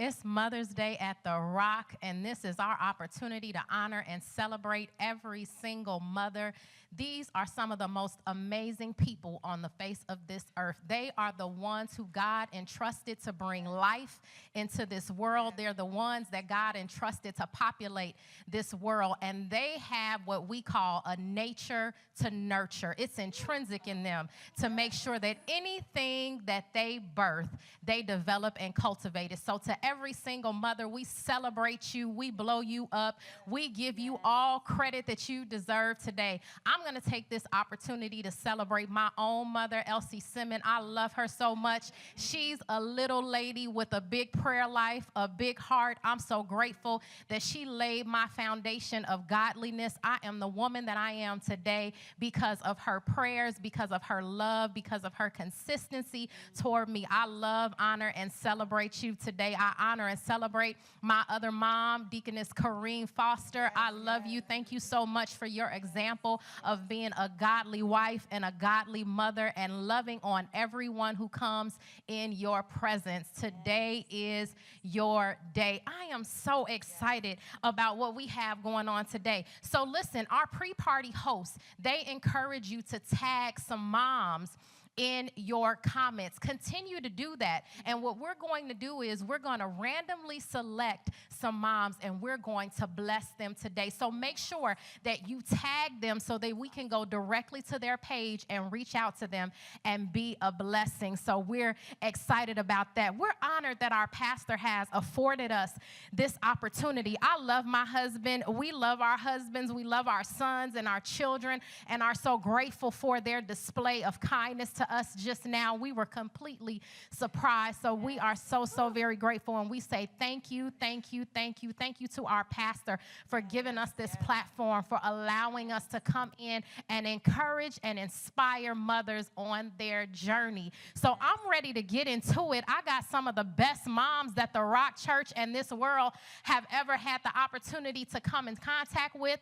It's Mother's Day at The Rock, and this is our opportunity to honor and celebrate every single mother. These are some of the most amazing people on the face of this earth. They are the ones who God entrusted to bring life into this world. They're the ones that God entrusted to populate this world, and they have what we call a nature to nurture. It's intrinsic in them to make sure that anything that they birth, they develop and cultivate it. So to every single mother, we celebrate you, we blow you up, we give you all credit that you deserve today. I'm going to take this opportunity to celebrate my own mother, Elsie Simmons. I love her so much. She's a little lady with a big prayer life, a big heart. I'm so grateful that she laid my foundation of godliness. I am the woman that I am today because of her prayers, because of her love, because of her consistency toward me. I love, honor, and celebrate you today. I honor and celebrate my other mom, Deaconess Kareem Foster. I love you. Thank you so much for your example of being a godly wife and a godly mother and loving on everyone who comes in your presence. Today is your day. I am so excited about what we have going on today. So listen, our pre-party hosts, they encourage you to tag some moms in your comments. Continue to do that. And what we're going to do is we're going to randomly select some moms and we're going to bless them today. So make sure that you tag them so that we can go directly to their page and reach out to them and be a blessing. So we're excited about that. We're honored that our pastor has afforded us this opportunity. I love my husband. We love our husbands. We love our sons and our children and are so grateful for their display of kindness to us just now. We were completely surprised. So we are so very grateful. And we say thank you, thank you, thank you, thank you to our pastor for giving us this platform, for allowing us to come in and encourage and inspire mothers on their journey. So I'm ready to get into it. I got some of the best moms that the Rock Church and this world have ever had the opportunity to come in contact with.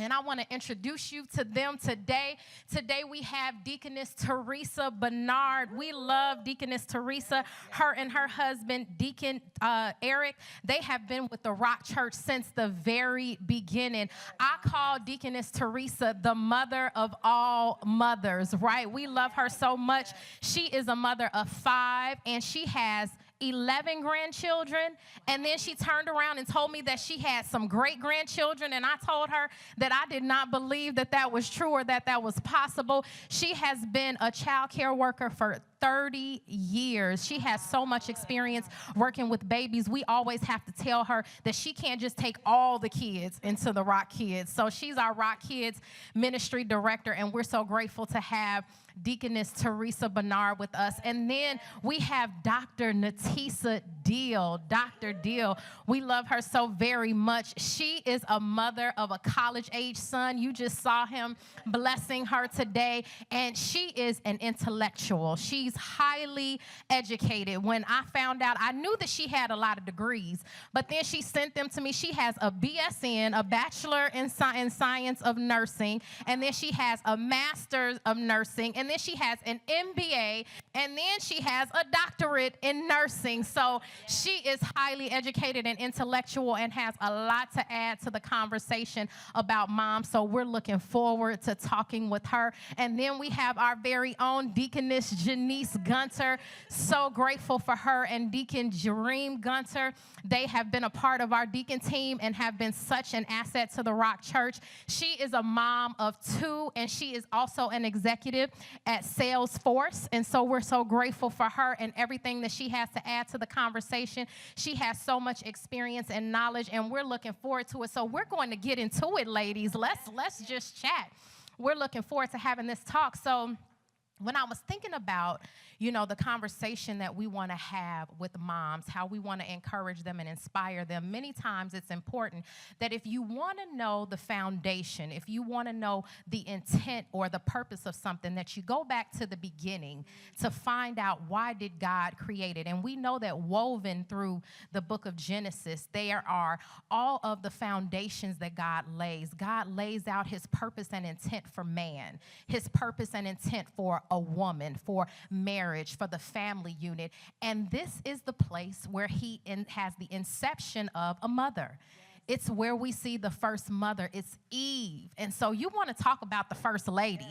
And I want to introduce you to them today. Today we have Deaconess Teresa Bernard. We love Deaconess Teresa. Her and her husband, Deacon Eric, they have been with the Rock Church since the very beginning. I call Deaconess Teresa the mother of all mothers, right? We love her so much. She is a mother of 5, and she has 11 grandchildren, and then she turned around and told me that she had some great-grandchildren, and I told her that I did not believe that that was true or that that was possible. She has been a child care worker for 30 years. She has so much experience working with babies. We always have to tell her that she can't just take all the kids into the Rock Kids. So she's our Rock Kids ministry director, and we're so grateful to have Deaconess Teresa Bernard with us. And then we have Dr. Natisa Deal. Dr. Deal, we love her so very much. She is a mother of a college-age son. You just saw him blessing her today, and she is an intellectual. She's highly educated. When I found out, I knew that she had a lot of degrees, but then she sent them to me. She has a BSN, a Bachelor in Science of Nursing, and then she has a Master's of Nursing, and then she has an MBA, and then she has a doctorate in nursing. So she is highly educated and intellectual and has a lot to add to the conversation about mom. So we're looking forward to talking with her. And then we have our very own Deaconess Janice Gunter. So grateful for her and Deacon Jareem Gunter. They have been a part of our deacon team and have been such an asset to the Rock Church. She is a mom of 2, and she is also an executive at Salesforce. And so we're so grateful for her and everything that she has to add to the conversation. She has so much experience and knowledge, and we're looking forward to it. So we're going to get into it, ladies. Let's just chat. We're looking forward to having this talk. So when I was thinking about, the conversation that we want to have with moms, how we want to encourage them and inspire them, many times it's important that if you want to know the foundation, if you want to know the intent or the purpose of something, that you go back to the beginning to find out why did God create it. And we know that woven through the book of Genesis, there are all of the foundations that God lays. God lays out his purpose and intent for man, his purpose and intent for a woman, for marriage, for the family unit. And this is the place where he has the inception of a mother. It's where we see the first mother. It's Eve. And so you want to talk about the first lady.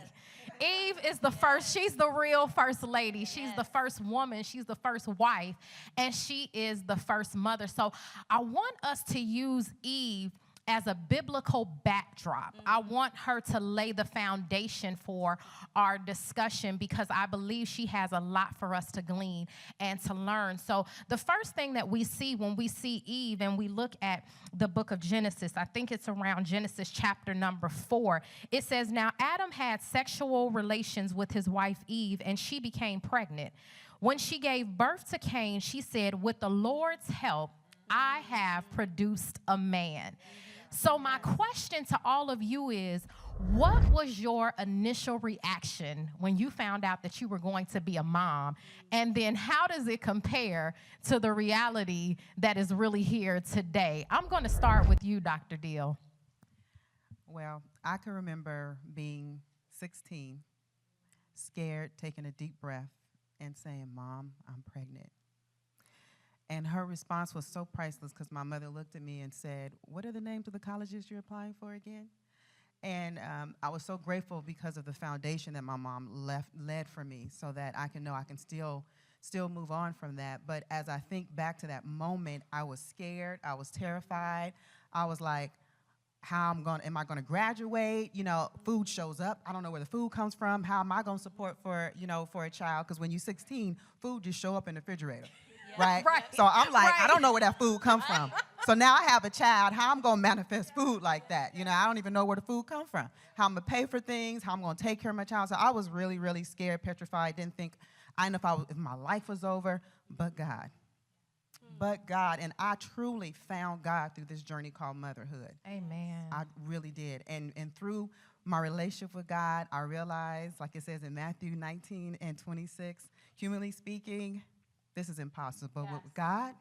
Eve is the first. She's the real first lady. She's the first woman. She's the first wife. And she is the first mother. So I want us to use Eve as a biblical backdrop. I want her to lay the foundation for our discussion because I believe she has a lot for us to glean and to learn. So the first thing that we see when we see Eve and we look at the book of Genesis, I think it's around Genesis chapter number 4. It says, now Adam had sexual relations with his wife Eve, and she became pregnant. When she gave birth to Cain, she said, with the Lord's help, I have produced a man. So my question to all of you is, what was your initial reaction when you found out that you were going to be a mom? And then how does it compare to the reality that is really here today? I'm going to start with you, Dr. Deal. Well, I can remember being 16, scared, taking a deep breath, and saying, Mom, I'm pregnant. And her response was so priceless because my mother looked at me and said, what are the names of the colleges you're applying for again? And I was so grateful because of the foundation that my mom led for me so that I can know I can still move on from that. But as I think back to that moment, I was scared. I was terrified. I was like, am I going to graduate? You know, food shows up. I don't know where the food comes from. How am I going to support for a child? Because when you're 16, food just show up in the refrigerator. Right? So I'm like, I don't know where that food come from. So now I have a child. How I'm going to manifest food like that? You know, I don't even know where the food come from. How I'm going to pay for things, how I'm going to take care of my child. So I was really, really scared, petrified. Didn't think, I didn't know if my life was over, but God. But God. And I truly found God through this journey called motherhood. Amen. I really did. And through my relationship with God, I realized, like it says in Matthew 19:26, humanly speaking, this is impossible. But with God,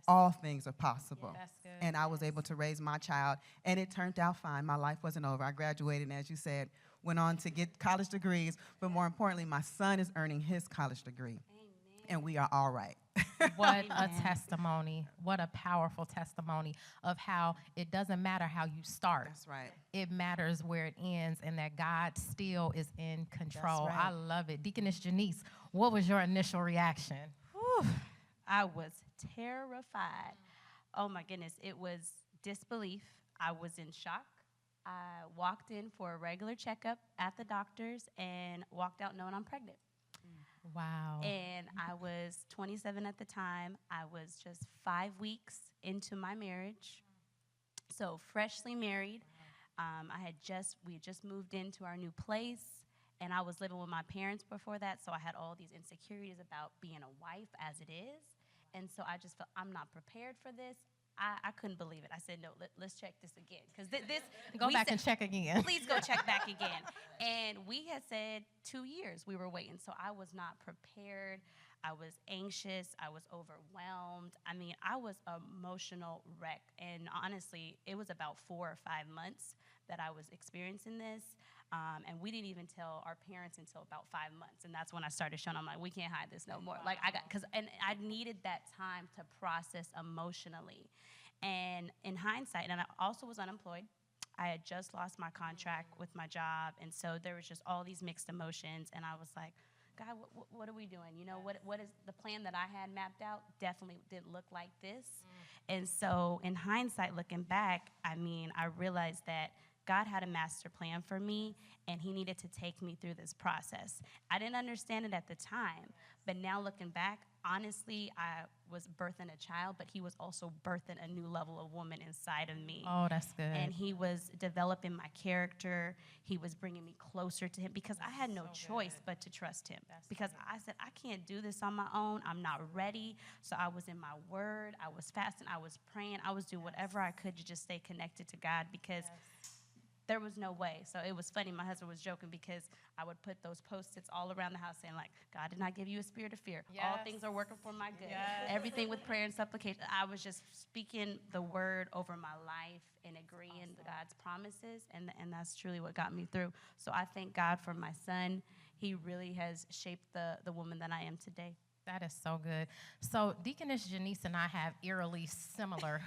all things are possible. That's good. And I was able to raise my child, and it turned out fine. My life wasn't over. I graduated, and as you said, went on to get college degrees. But more importantly, my son is earning his college degree. Amen. And we are all right. What a testimony. What a powerful testimony of how it doesn't matter how you start. That's right. It matters where it ends and that God still is in control. That's right. I love it. Deaconess Janice, what was your initial reaction? I was terrified. Oh my goodness, it was disbelief. I was in shock. I walked in for a regular checkup at the doctor's and walked out knowing I'm pregnant. Wow. And I was 27 at the time. I was just 5 weeks into my marriage. So freshly married. We had just moved into our new place. And I was living with my parents before that, so I had all these insecurities about being a wife as it is. And so I just felt I'm not prepared for this. I couldn't believe it. I said, no, let's check this again. Because Go back and check again. Please go check back again. And we had said 2 years we were waiting, so I was not prepared. I was anxious. I was overwhelmed. I mean, I was an emotional wreck. And honestly, it was about 4 or 5 months that I was experiencing this. And we didn't even tell our parents until about 5 months. And that's when I started showing, I'm like, we can't hide this no more. Like, and I needed that time to process emotionally. And in hindsight, and I also was unemployed. I had just lost my contract with my job. And so there was just all these mixed emotions. And I was like, God, what are we doing? You know, what is the plan that I had mapped out definitely didn't look like this. And so in hindsight, looking back, I mean, I realized that God had a master plan for me, and he needed to take me through this process. I didn't understand it at the time, but now looking back, honestly, I was birthing a child, but he was also birthing a new level of woman inside of me. Oh, that's good. And he was developing my character. He was bringing me closer to him because I had no choice but to trust him. Because I said, I can't do this on my own. I'm not ready. So I was in my word. I was fasting. I was praying. I was doing whatever I could to just stay connected to God because there was no way. So it was funny. My husband was joking because I would put those Post-its all around the house saying, like, God did not give you a spirit of fear. Yes. All things are working for my good. Yes. Everything with prayer and supplication. I was just speaking the word over my life and agreeing to God's promises, and that's truly what got me through. So I thank God for my son. he really has shaped the woman that I am today. That is so good. So Deaconess Janice and I have eerily similar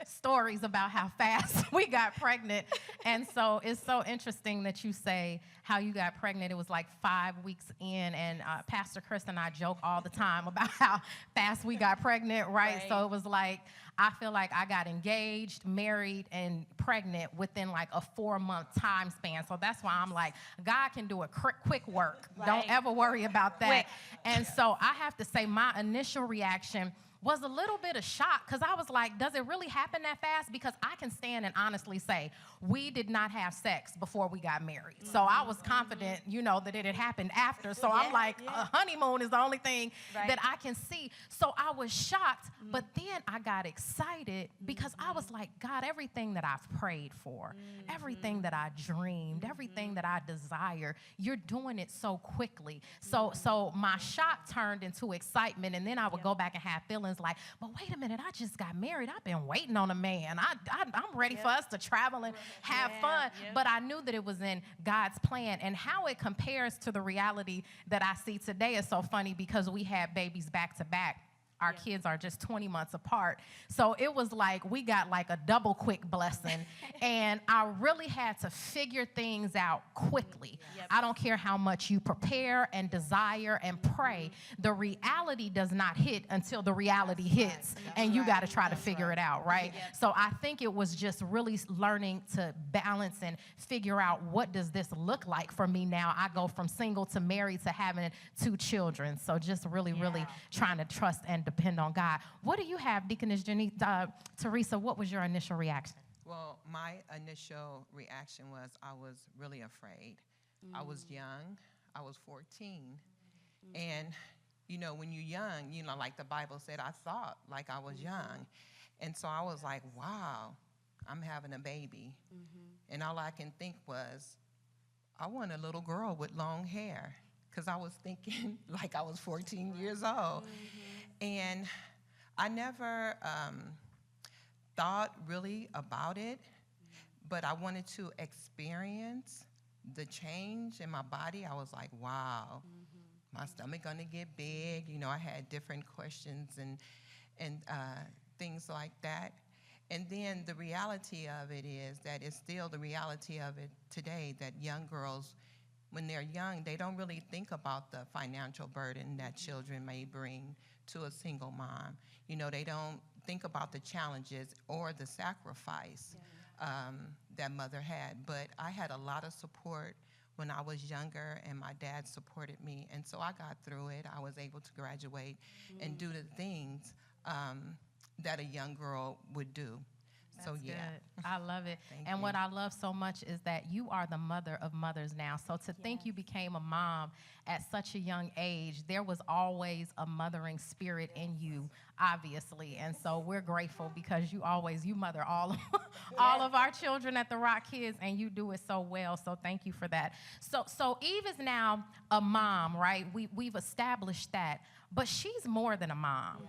stories about how fast we got pregnant. And so it's so interesting that you say how you got pregnant. It was like 5 weeks in, and Pastor Chris and I joke all the time about how fast we got pregnant, right? So it was like, I feel like I got engaged, married, and pregnant within like a 4-month time span. So that's why I'm like, God can do a quick work. Right. Don't ever worry about that. And so I have to say my initial reaction was a little bit of shock, because I was like, does it really happen that fast? Because I can stand and honestly say we did not have sex before we got married. So I was confident, that it had happened after. So I'm like, a honeymoon is the only thing that I can see. So I was shocked, but then I got excited because I was like, God, everything that I've prayed for, everything that I dreamed, everything that I desire, you're doing it so quickly. So my shock turned into excitement, and then I would go back and have feelings like, but wait a minute, I just got married. I've been waiting on a man. I'm ready for us to travel and have fun. But I knew that it was in God's plan. And how it compares to the reality that I see today is so funny, because we had babies back to back. Our kids are just 20 months apart. So it was like we got like a double quick blessing. And I really had to figure things out quickly. I don't care how much you prepare and desire and pray. The reality does not hit until the reality hits. And you got to try to figure it out, right? So I think it was just really learning to balance and figure out, what does this look like for me now? I go from single to married to having 2 children. So just really trying to trust and depend on God. What do you have, Deaconess Teresa? What was your initial reaction? Well, my initial reaction was I was really afraid. I was young. I was 14. And, when you're young, like the Bible said, I thought like I was young. And so I was like, wow, I'm having a baby. And all I can think was, I want a little girl with long hair, because I was thinking like I was 14 years old. And I never thought really about it, but I wanted to experience the change in my body. I was like, wow, my stomach gonna get big. I had different questions and things like that. And then the reality of it is that it's still the reality of it today, that young girls, when they're young, they don't really think about the financial burden that children may bring to a single mom. They don't think about the challenges or the sacrifice that mother had. But I had a lot of support when I was younger, and my dad supported me. And so I got through it. I was able to graduate and do the things that a young girl would do. That's good. I love it. And what I love so much is that you are the mother of mothers now. So to think you became a mom at such a young age, there was always a mothering spirit in you, obviously. And so we're grateful, because you mother all of our children at the Rock Kids, and you do it so well. So thank you for that. So Eve is now a mom, right? We've established that. But she's more than a mom,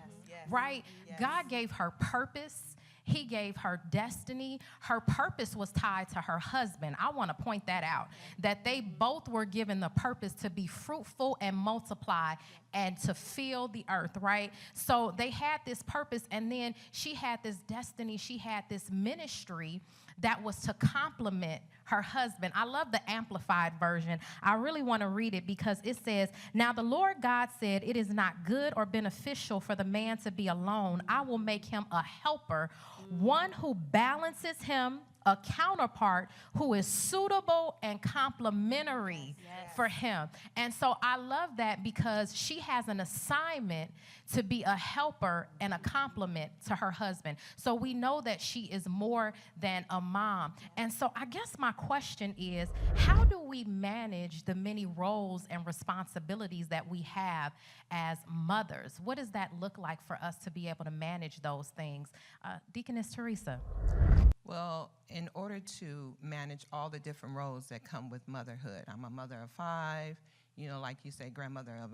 right? God gave her purpose. He gave her destiny. Her purpose was tied to her husband. I want to point that out, that they both were given the purpose to be fruitful and multiply and to fill the earth, right? So they had this purpose, and then she had this destiny. She had this ministry that was to complement her husband. I love the Amplified version. I really want to read it, because it says, "Now the Lord God said, it is not good or beneficial for the man to be alone. I will make him a helper, one who balances him, a counterpart who is suitable and complementary for him." And so I love that, because she has an assignment to be a helper and a complement to her husband. So we know that she is more than a mom. And so I guess my question is, how do we manage the many roles and responsibilities that we have as mothers? What does that look like for us to be able to manage those things? Deaconess Teresa. Well, in order to manage all the different roles that come with motherhood, I'm a mother of 5, like you say, grandmother of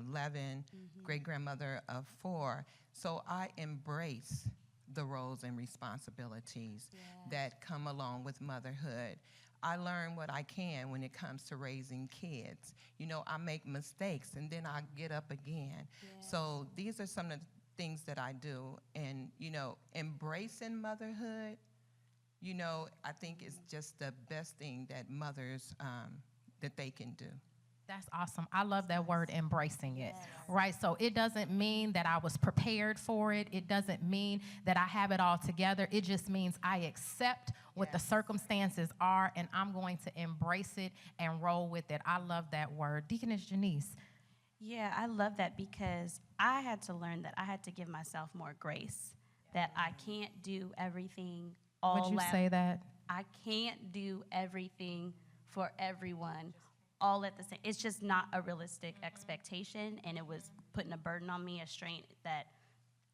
11, great-grandmother of 4. So I embrace the roles and responsibilities that come along with motherhood. I learn what I can when it comes to raising kids. You know, I make mistakes and then I get up again. So these are some of the things that I do. And, you know, embracing motherhood, you know, I think is just the best thing that mothers, that they can do. That's awesome. I love that word, embracing it, right? So it doesn't mean that I was prepared for it. It doesn't mean that I have it all together. It just means I accept what the circumstances are, and I'm going to embrace it and roll with it. I love that word. Deaconess Janice. Yeah, I love that because I had to learn that I had to give myself more grace, that I can't do everything all Would you say that? I can't do everything for everyone all at the same. It's just not a realistic expectation, and it was putting a burden on me, a strain that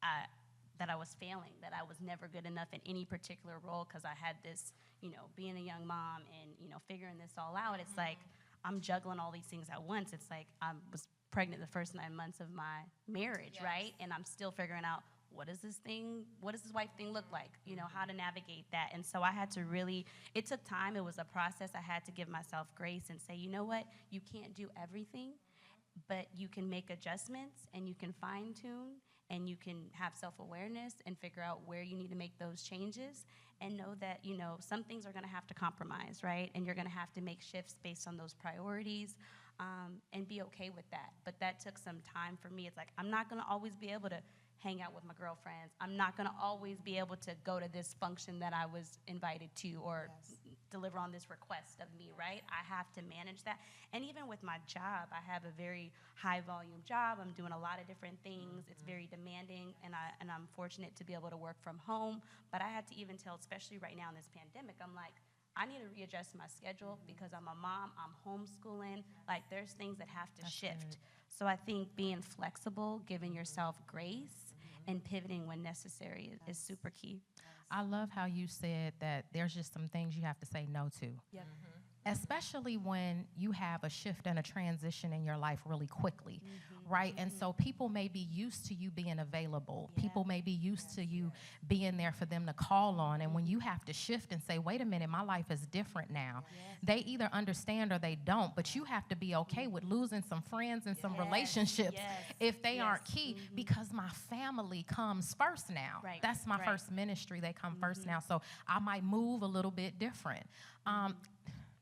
I was failing, that I was never good enough in any particular role because I had this, you know, being a young mom and, you know, figuring this all out. It's like I'm juggling all these things at once. It's like I was pregnant the first 9 months of my marriage, right? And I'm still figuring out what does this wife thing look like? You know, how to navigate that. And so I had to really, it took time. It was a process. I had to give myself grace and say, you know what? You can't do everything, but you can make adjustments and you can fine tune and you can have self-awareness and figure out where you need to make those changes and know that, you know, some things are going to have to compromise, right? And you're going to have to make shifts based on those priorities, and be okay with that. But that took some time for me. It's like, I'm not going to always be able to hang out with my girlfriends. I'm not going to always be able to go to this function that I was invited to or deliver on this request of me, right? I have to manage that. And even with my job, I have a very high volume job. I'm doing a lot of different things. It's very demanding, and I'm fortunate to be able to work from home. But I had to even tell, especially right now in this pandemic, I'm like, I need to readjust my schedule because I'm a mom, I'm homeschooling. Like, there's things that have to shift. So I think being flexible, giving yourself grace, and pivoting when necessary is super key. I love how you said that there's just some things you have to say no to. Yep. Especially when you have a shift and a transition in your life really quickly, right? And so people may be used to you being available. People may be used to you being there for them to call on. And when you have to shift and say, wait a minute, my life is different now, they either understand or they don't. But you have to be okay with losing some friends and some relationships if they aren't key, because my family comes first now. Right. That's my first ministry. They come first now. So I might move a little bit different.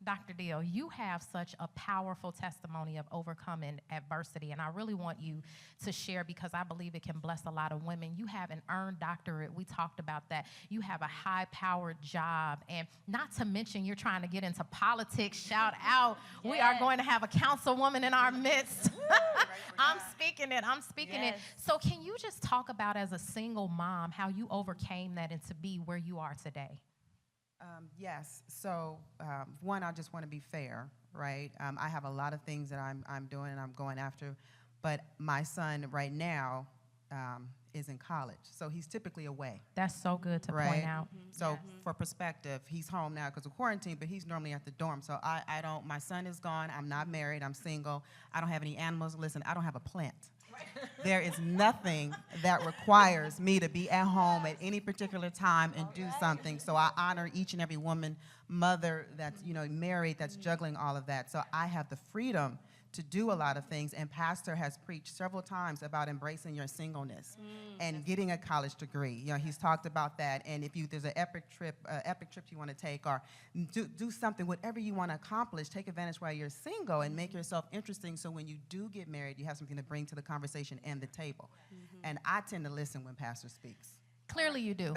Dr. Deal, you have such a powerful testimony of overcoming adversity, and I really want you to share because I believe it can bless a lot of women. You have an earned doctorate. We talked about that. You have a high-powered job, and not to mention you're trying to get into politics. Shout out. We are going to have a councilwoman in our midst. I'm speaking it. So can you just talk about, as a single mom, how you overcame that and to be where you are today? Yes. So, one, I just want to be fair, right? I have a lot of things that I'm doing and I'm going after, but my son right now is in college, so he's typically away. That's so good to point out. So, for perspective, he's home now because of quarantine, but he's normally at the dorm. So I don't. My son is gone. I'm not married. I'm single. I don't have any animals. Listen, I don't have a plant. There is nothing that requires me to be at home at any particular time and do something. So I honor each and every woman, mother that's, you know, married, that's juggling all of that. So I have the freedom to do a lot of things, and Pastor has preached several times about embracing your singleness and getting a college degree. You know, he's talked about that, and if there's an epic trip you want to take, or do something, whatever you want to accomplish, take advantage while you're single and make yourself interesting, so when you do get married, you have something to bring to the conversation and the table. And I tend to listen when Pastor speaks. Clearly you do.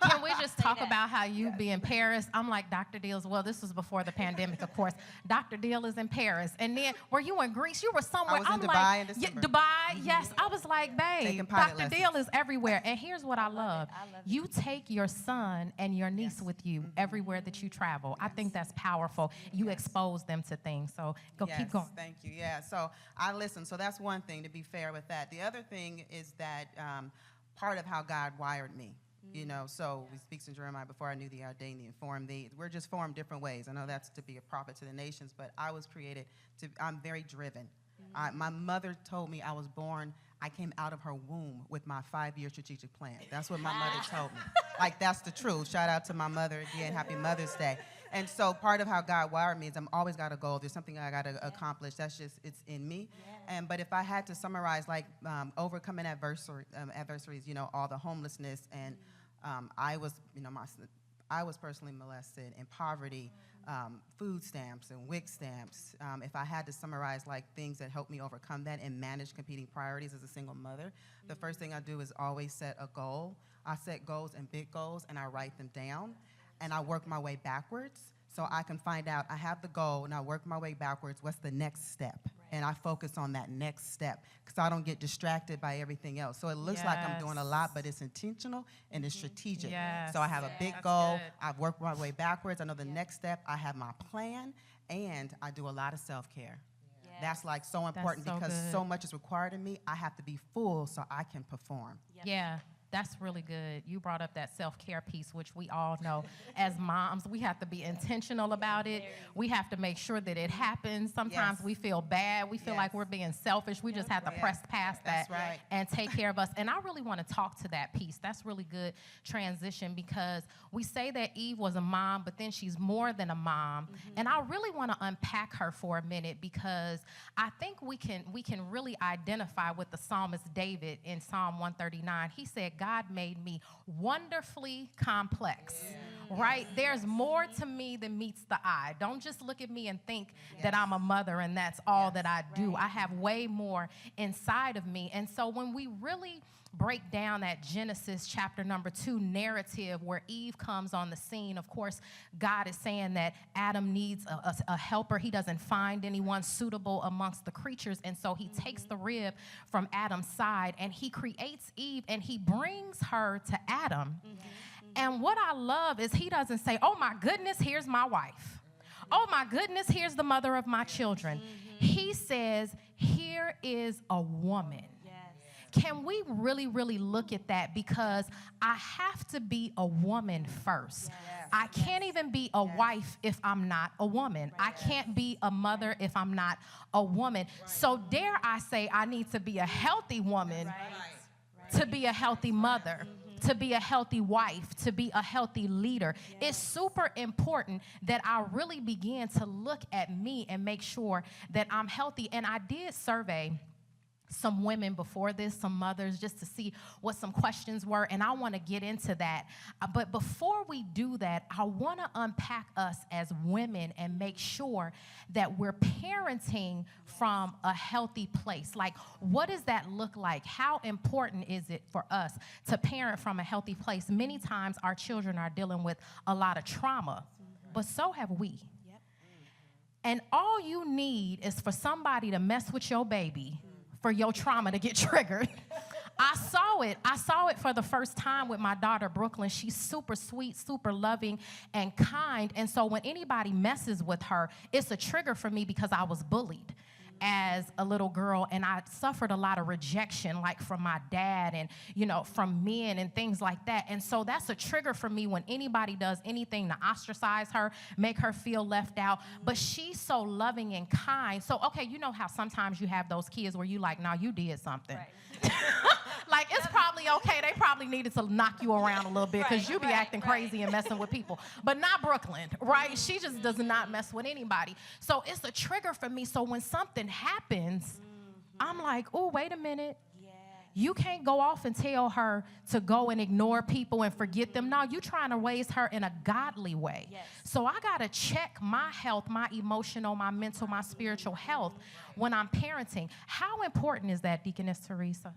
Can we just talk about how you be in Paris? I'm like, Dr. Deal's, well, this was before the pandemic, of course. Dr. Deal is in Paris. And then, were you in Greece? You were somewhere. I was in Dubai in December. Dubai, yes. I was like, babe, Taking pilot Dr. Deal is everywhere. And here's what I love. You take your son and your niece with you everywhere that you travel. I think that's powerful. You expose them to things. So keep going. Thank you. Yeah, so I listen. So that's one thing, to be fair with that. The other thing is that part of how God wired me. You know, so we speaks in Jeremiah, before I knew thee, I ordained thee and formed thee. We're just formed different ways. I know that's to be a prophet to the nations, but I was created I'm very driven. My mother told me I was born, I came out of her womb with my 5-year strategic plan. That's what my mother told me. Like, that's the truth. Shout out to my mother again. Happy Mother's Day. And so part of how God wired me is I'm always got a goal. There's something I got to accomplish. That's just, it's in me. But if I had to summarize, like overcoming adversaries, all the homelessness, and I was, I was personally molested, and poverty, food stamps and WIC stamps. If I had to summarize like things that helped me overcome that and manage competing priorities as a single mother, the first thing I do is always set a goal. I set goals and big goals, and I write them down, and I work my way backwards so I can find out I have the goal, and I work my way backwards. What's the next step? And I focus on that next step because I don't get distracted by everything else. So it looks like I'm doing a lot, but it's intentional and it's strategic. So I have a big goal. I've worked my way backwards. I know the next step. I have my plan, and I do a lot of self-care. That's like so important because so much is required of me. I have to be full so I can perform. Yeah. That's really good. You brought up that self-care piece, which we all know as moms, we have to be intentional about it. We have to make sure that it happens. Sometimes we feel bad. We feel like we're being selfish. We just have to press past that and take care of us. And I really want to talk to that piece. That's really good transition because we say that Eve was a mom, but then she's more than a mom. And I really want to unpack her for a minute because I think we can really identify with the psalmist David in Psalm 139. He said, God made me wonderfully complex, right? There's more to me than meets the eye. Don't just look at me and think that I'm a mother and that's all that I do. I have way more inside of me. And so when we really break down that Genesis chapter number 2 narrative where Eve comes on the scene, of course, God is saying that Adam needs a helper. He doesn't find anyone suitable amongst the creatures. And so he takes the rib from Adam's side and he creates Eve and he brings her to Adam. And what I love is he doesn't say, oh my goodness, here's my wife. Oh my goodness, here's the mother of my children. He says, here is a woman. Can we really, really look at that? Because I have to be a woman first. I can't even be a wife if I'm not a woman. I can't be a mother if I'm not a woman. So dare I say I need to be a healthy woman to be a healthy mother, to be a healthy wife, to be a healthy leader. It's super important that I really begin to look at me and make sure that I'm healthy. And I did survey some women before this, some mothers, just to see what some questions were, and I want to get into that. But before we do that, I want to unpack us as women and make sure that we're parenting from a healthy place. Like, what does that look like? How important is it for us to parent from a healthy place? Many times our children are dealing with a lot of trauma, but so have we. And all you need is for somebody to mess with your baby for your trauma to get triggered. I saw it for the first time with my daughter, Brooklyn. She's super sweet, super loving, and kind. And so when anybody messes with her, it's a trigger for me because I was bullied as a little girl, and I suffered a lot of rejection, like from my dad and, from men and things like that. And so that's a trigger for me when anybody does anything to ostracize her, make her feel left out. But she's so loving and kind. So, okay, you know how sometimes you have those kids where you like, nah, you did something. Right. Like, it's probably okay. They probably needed to knock you around a little bit because you be acting crazy and messing with people. But not Brooklyn, right? She just does not mess with anybody. So it's a trigger for me. So when something happens, I'm like, oh, wait a minute. You can't go off and tell her to go and ignore people and forget them. No, you're trying to raise her in a godly way. So I got to check my health, my emotional, my mental, my spiritual health when I'm parenting. How important is that, Deaconess Teresa?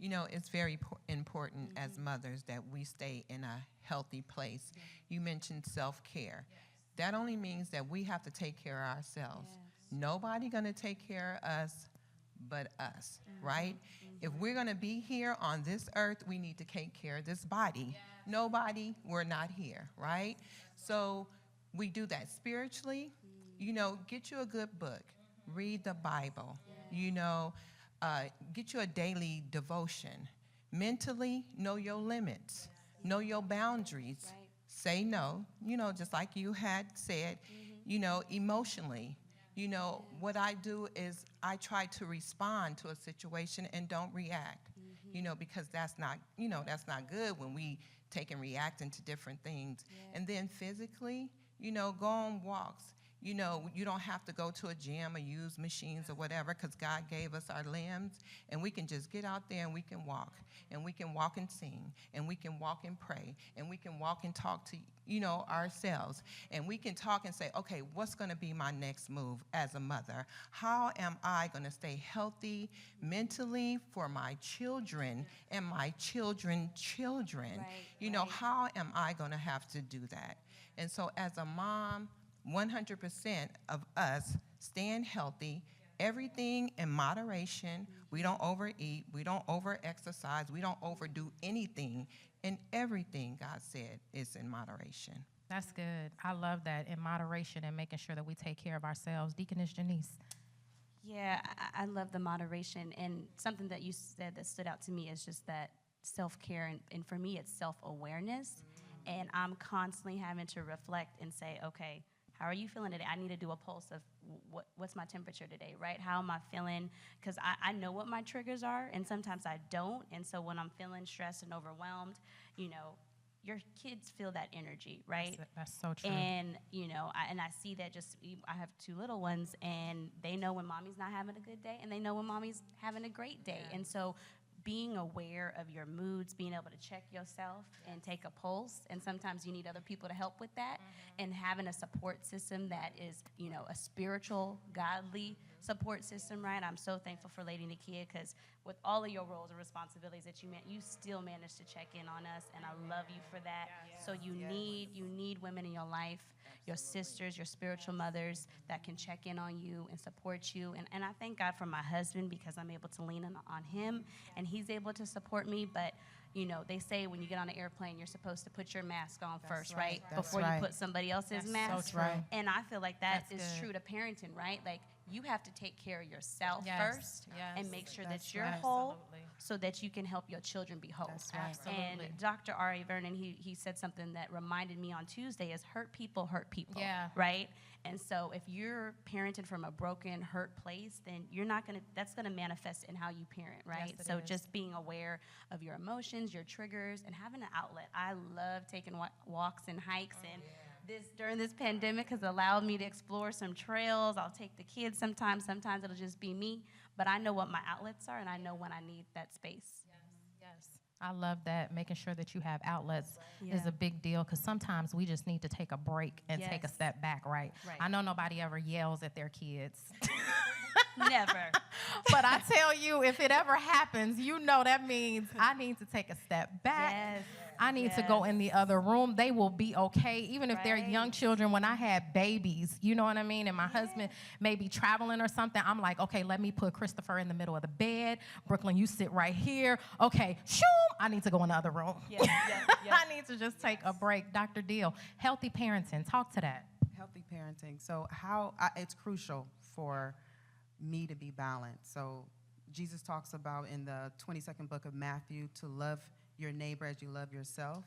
It's very important as mothers that we stay in a healthy place. You mentioned self-care. That only means that we have to take care of ourselves. Nobody going to take care of us but us, right? If we're going to be here on this earth, we need to take care of this body. Nobody, we're not here, right? So we do that spiritually. Get you a good book. Read the Bible. Get you a daily devotion. Mentally, know your limits. Know your boundaries. Say no, just like you had said, emotionally. What I do is I try to respond to a situation and don't react, because that's not good when we take and react into different things. And then physically, Go on walks. You don't have to go to a gym or use machines or whatever, because God gave us our limbs, and we can just get out there and we can walk, and we can walk and sing, and we can walk and pray, and we can walk and talk to, ourselves, and we can talk and say, okay, what's going to be my next move as a mother? How am I going to stay healthy mentally for my children and my children's children? Right. How am I going to have to do that? And so as a mom, 100% of us staying healthy, everything in moderation. We don't overeat. We don't over-exercise. We don't overdo anything. And everything, God said, is in moderation. That's good. I love that, in moderation and making sure that we take care of ourselves. Deaconess Janice. Yeah, I love the moderation. And something that you said that stood out to me is just that self-care. And for me, it's self-awareness. And I'm constantly having to reflect and say, okay, how are you feeling today? I need to do a pulse of what's my temperature today, right? How am I feeling? Because I know what my triggers are, and sometimes I don't. And so when I'm feeling stressed and overwhelmed, your kids feel that energy, right? That's so true. And, I see that I have 2 little ones, and they know when mommy's not having a good day, and they know when mommy's having a great day. Yeah. And so being aware of your moods, being able to check yourself and take a pulse, and sometimes you need other people to help with that, and having a support system that is, a spiritual, godly support system, right? I'm so thankful for Lady Nakia, because with all of your roles and responsibilities that you still manage to check in on us, and I love you for that. So you need women in your life, your sisters, your spiritual mothers that can check in on you and support you. And I thank God for my husband, because I'm able to lean on him, and he's able to support me. But, they say when you get on an airplane, you're supposed to put your mask on first, right? Before you put somebody else's mask. So true. And I feel like that is true to parenting, right? Like, you have to take care of yourself first and make sure that you're whole, so that you can help your children be whole. That's right. And Dr. R.A. Vernon, he said something that reminded me on Tuesday is hurt people, right? And so if you're parenting from a broken, hurt place, then that's going to manifest in how you parent, right? Yes, so just being aware of your emotions, your triggers, and having an outlet. I love taking walks and hikes, and during this pandemic has allowed me to explore some trails. I'll take the kids sometimes. Sometimes it'll just be me. But I know what my outlets are, and I know when I need that space. Yes. I love that. Making sure that you have outlets is a big deal, because sometimes we just need to take a break and take a step back, right? I know nobody ever yells at their kids. Never. But I tell you, if it ever happens, that means I need to take a step back. Yes. I need to go in the other room. They will be okay, even if they're young children. When I had babies, you know what I mean? And my husband may be traveling or something, I'm like, okay, let me put Christopher in the middle of the bed. Brooklyn, you sit right here. Okay, shoom, I need to go in the other room. I need to just take a break. Dr. Deal, healthy parenting, talk to that. Healthy parenting. So it's crucial for me to be balanced. So Jesus talks about in the 22nd book of Matthew to love your neighbor as you love yourself.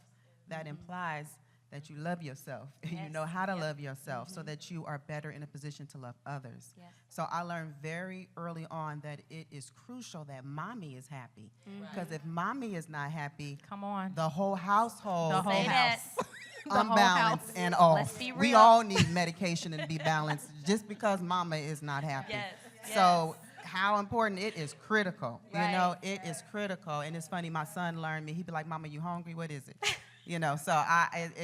That implies that you love yourself. You know how to love yourself so that you are better in a position to love others. So I learned very early on that it is crucial that mommy is happy. Because if mommy is not happy, come on, the whole household, the whole house. Unbalanced and off. Let's be real. We all need medication and be balanced just because mama is not happy. So how important it is critical. It is critical. And it's funny, my son learned me. He'd be like, Mama, you hungry? What is it? So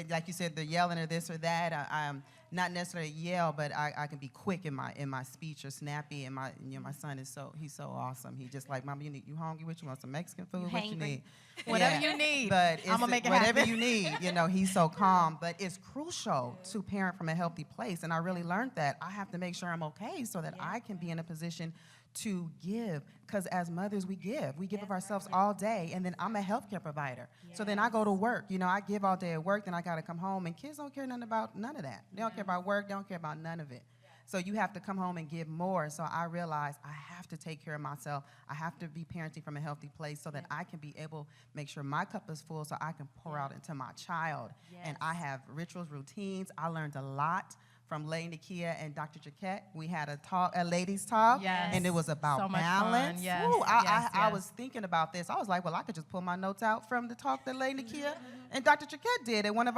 like you said, the yelling or this or that, I'm not necessarily yell, but I can be quick in my speech or snappy. And my son he's so awesome. He just like, Mama, you hungry? What you want? Some Mexican food? What you need? Whatever you need. But I'm gonna make it whatever happen. you need. He's so calm. But it's crucial to parent from a healthy place. And I really learned that I have to make sure I'm okay so that I can be in a position to give, because as mothers we give of ourselves all day, and then I'm a healthcare provider. So then I go to work, I give all day at work, then I got to come home, and kids don't care nothing about none of that. They don't care about work, they don't care about none of it. So you have to come home and give more. So I realized I have to take care of myself. I have to be parenting from a healthy place so that I can be able to make sure my cup is full so I can pour out into my child. And I have rituals, routines. I learned a lot from Lady Nakia and Dr. Jaquette. We had a ladies' talk, and it was about so balance. Ooh, I was thinking about this. I was like, well, I could just pull my notes out from the talk that Lady Nakia and Dr. Jaquette did at one of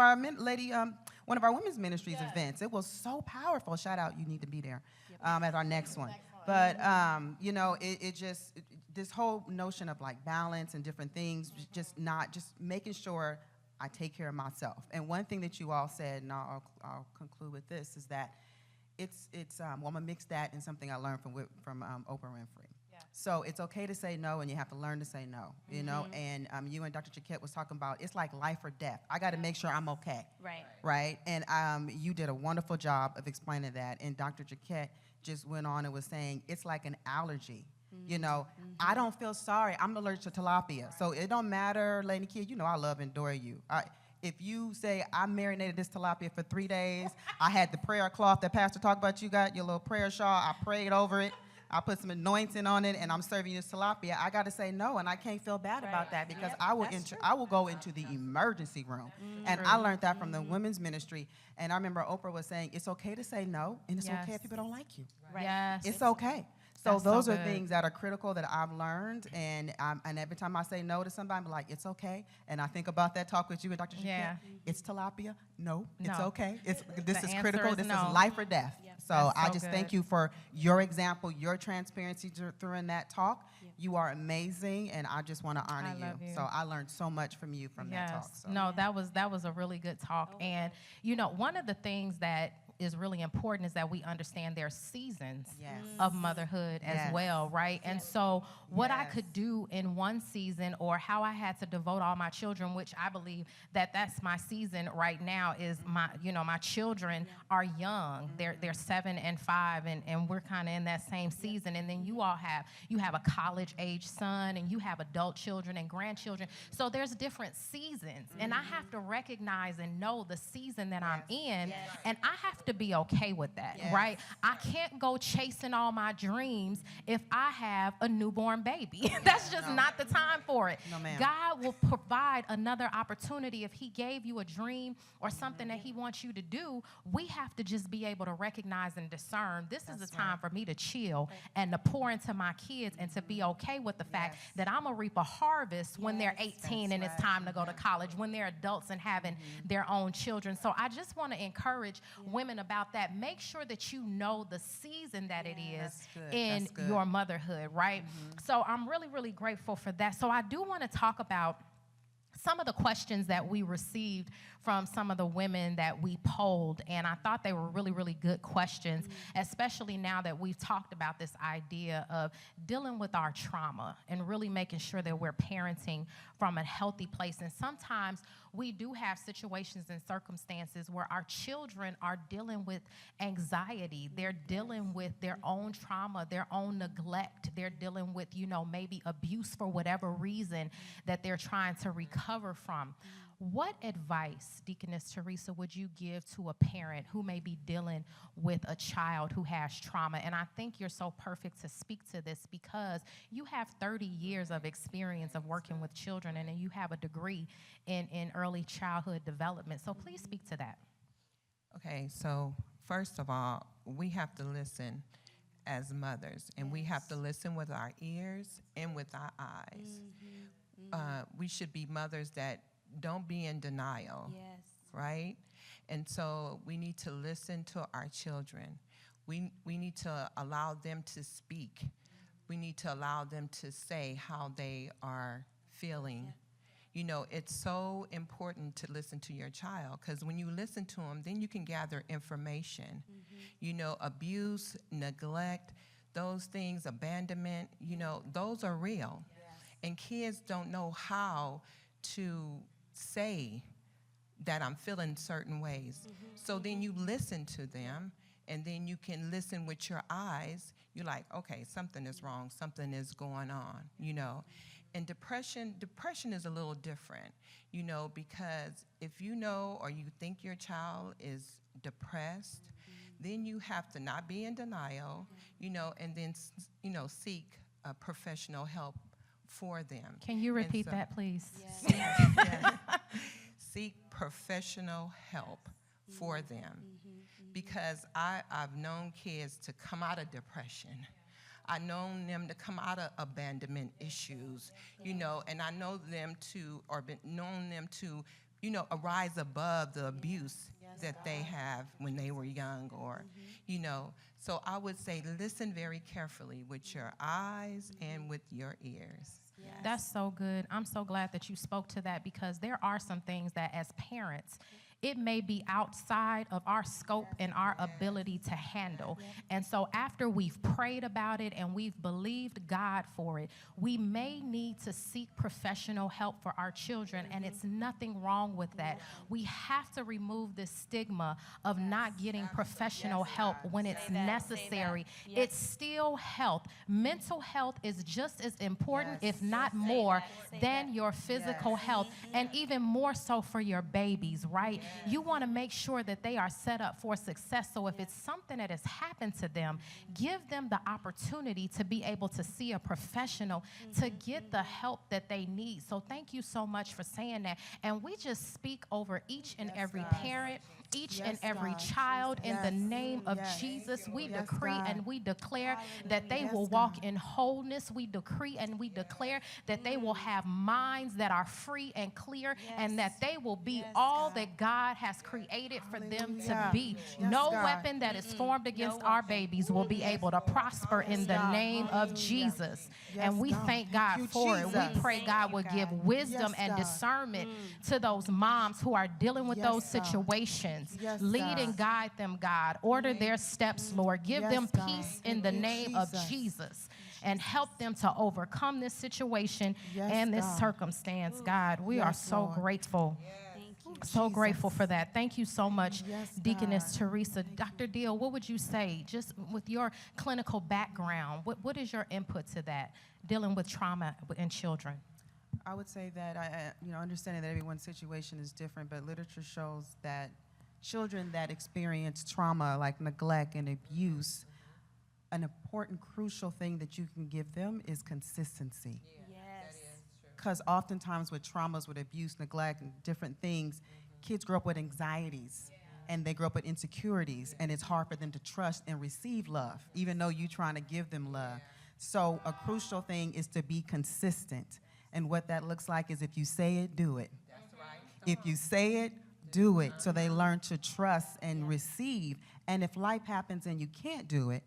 one of our women's ministries events. It was so powerful. Shout out, you need to be there at our next one. But, you know, this whole notion of like balance and different things, just making sure I take care of myself. And one thing that you all said, and I'll conclude with this, is that well, I'm gonna mix that in something I learned from Oprah Winfrey. Yeah. So it's okay to say no, and you have to learn to say no, you know? And you and Dr. Chiquette was talking about, it's like life or death. I gotta make sure I'm okay. Right? And you did a wonderful job of explaining that. And Dr. Chiquette just went on and was saying, it's like an allergy. You know, I don't feel sorry. I'm allergic to tilapia. So it don't matter, Lady Kid, you know I love and adore you. If you say, I marinated this tilapia for 3 days, I had the prayer cloth that Pastor talked about, you got your little prayer shawl, I prayed over it, I put some anointing on it, and I'm serving you this tilapia, I got to say no, and I can't feel bad about that, because I will go into the emergency room. And I learned that from the women's ministry. And I remember Oprah was saying, it's okay to say no, and it's okay if people don't like you. Yes. It's okay. So That's those so are good. things that are critical that I've learned, and every time I say no to somebody, I'm like, it's okay. And I think about that talk with you and Dr. Chiquette. Yeah. It's tilapia. No, it's No. okay. This The is answer critical. is This no. is life or death. So That's I so just good. thank you for your example, your transparency during that talk. You are amazing, and I just want to honor I love you. So I learned so much from you from that talk. So. No, that was a really good talk. And you know, one of the things that is really important is that we understand there's seasons of motherhood as well, right? And so what I could do in one season, or how I had to devote all my children, which I believe that that's my season right now, is my children are young. They're 7 and 5, and we're kind of in that same season. And then you have a college age son, and you have adult children and grandchildren. So there's different seasons, and I have to recognize and know the season that I'm in, and I have to be okay with that, right? I can't go chasing all my dreams if I have a newborn baby. That's just not the time for it. No, ma'am. God will provide another opportunity. If he gave you a dream or something that he wants you to do, we have to just be able to recognize and discern, this is the time for me to chill and to pour into my kids, and to be okay with the fact that I'm going to reap a harvest when they're 18 and it's time to go to college, when they're adults and having their own children. So I just want to encourage women about that. Make sure that you know the season that it is in your motherhood, right? So I'm really, really grateful for that. So I do want to talk about some of the questions that we received from some of the women that we polled, and I thought they were really, really good questions, especially now that we've talked about this idea of dealing with our trauma and really making sure that we're parenting from a healthy place. And sometimes we do have situations and circumstances where our children are dealing with anxiety. They're dealing with their own trauma, their own neglect. They're dealing with, maybe abuse for whatever reason that they're trying to recover from. What advice, Deaconess Teresa, would you give to a parent who may be dealing with a child who has trauma? And I think you're so perfect to speak to this, because you have 30 years of experience of working with children, and you have a degree in early childhood development. So please speak to that. Okay, so first of all, we have to listen as mothers, and we have to listen with our ears and with our eyes. We should be mothers that don't be in denial, right? And so we need to listen to our children. We need to allow them to speak. We need to allow them to say how they are feeling. It's so important to listen to your child, because when you listen to them, then you can gather information. Abuse, neglect, those things, abandonment, those are real. And kids don't know how to say that I'm feeling certain ways. So then you listen to them, and then you can listen with your eyes. You're like, okay, something is wrong, something is going on, And depression is a little different, because if you know or you think your child is depressed, then you have to not be in denial, and then, seek professional help for them. Can you repeat that, please? Seek professional help for them, because I've known kids to come out of depression. I've known them to come out of abandonment issues, and I know them to, known them to arise above the abuse that they have when they were young, or, So I would say listen very carefully with your eyes and with your ears. Yes. That's so good. I'm so glad that you spoke to that, because there are some things that as parents, it may be outside of our scope and our ability to handle. And so after we've prayed about it and we've believed God for it, we may need to seek professional help for our children, and it's nothing wrong with that. We have to remove this stigma of not getting professional help when it's Say that. necessary. Yes. It's still health. Mental health is just as important, Yes. if not Say more, that. Say than that. your physical health, and even more so for your babies, right? You want to make sure that they are set up for success. So if it's something that has happened to them, give them the opportunity to be able to see a professional to get the help that they need. So thank you so much for saying that. And we just speak over each and every parent, each and every God. child in the Yes. name of Yes. Jesus. We Yes, decree God. and we declare that they Yes, will walk God. in wholeness. We decree and we declare that they will have minds that are free and clear, and that they will be all that God has created for them to Hallelujah. be. Yes, No God. weapon that is formed against our weapon. babies will be able to prosper in the God. name of Hallelujah. Jesus. Yes, And we God. thank Thank God you, for it. Jesus. We pray Thank God you, will give God. wisdom Yes, and God. discernment to those moms who are dealing with Yes, those God. situations. Yes, Lead God. and guide them, God. Order their steps, Lord. Give Yes, them God. peace in Thank the you, name of Jesus. Jesus, and help them to overcome this situation Yes, and this God. circumstance, God. We are Yes, so Lord. grateful. Thank you. So Jesus. grateful for that. Thank you so much, Yes, Deaconess God. Teresa. Dr. Deal, what would you say, just with your clinical background, what is your input to that, dealing with trauma in children? I would say that understanding that everyone's situation is different, but literature shows that children that experience trauma like neglect and abuse, an important, crucial thing that you can give them is consistency. Yes. Because oftentimes with traumas, with abuse, neglect, and different things, kids grow up with anxieties, and they grow up with insecurities, and it's hard for them to trust and receive love, even though you're trying to give them love. So a crucial thing is to be consistent. And what that looks like is if you say it, do it. That's right. If you say it, do it. So they learn to trust and receive. And if life happens and you can't do it,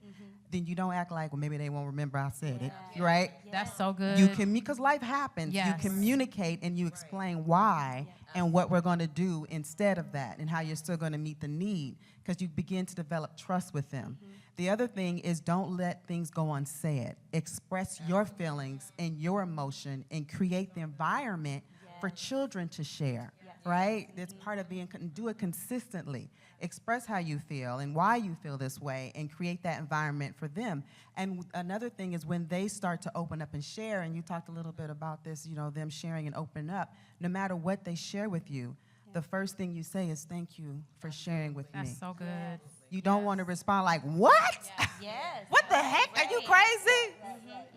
then you don't act like, well, maybe they won't remember I said it, right? That's so good. You can, because life happens. Yes. You communicate and you explain why and what we're going to do instead of that, and how you're still going to meet the need, because you begin to develop trust with them. The other thing is, don't let things go unsaid. Express your feelings and your emotion and create the environment for children to share, right? That's part of being, do it consistently. Express how you feel and why you feel this way, and create that environment for them. And another thing is, when they start to open up and share, and you talked a little bit about this, them sharing and opening up, no matter what they share with you, the first thing you say is, thank you for sharing with me. That's so good. You don't want to respond like, what? Yes. What the heck? Are you crazy?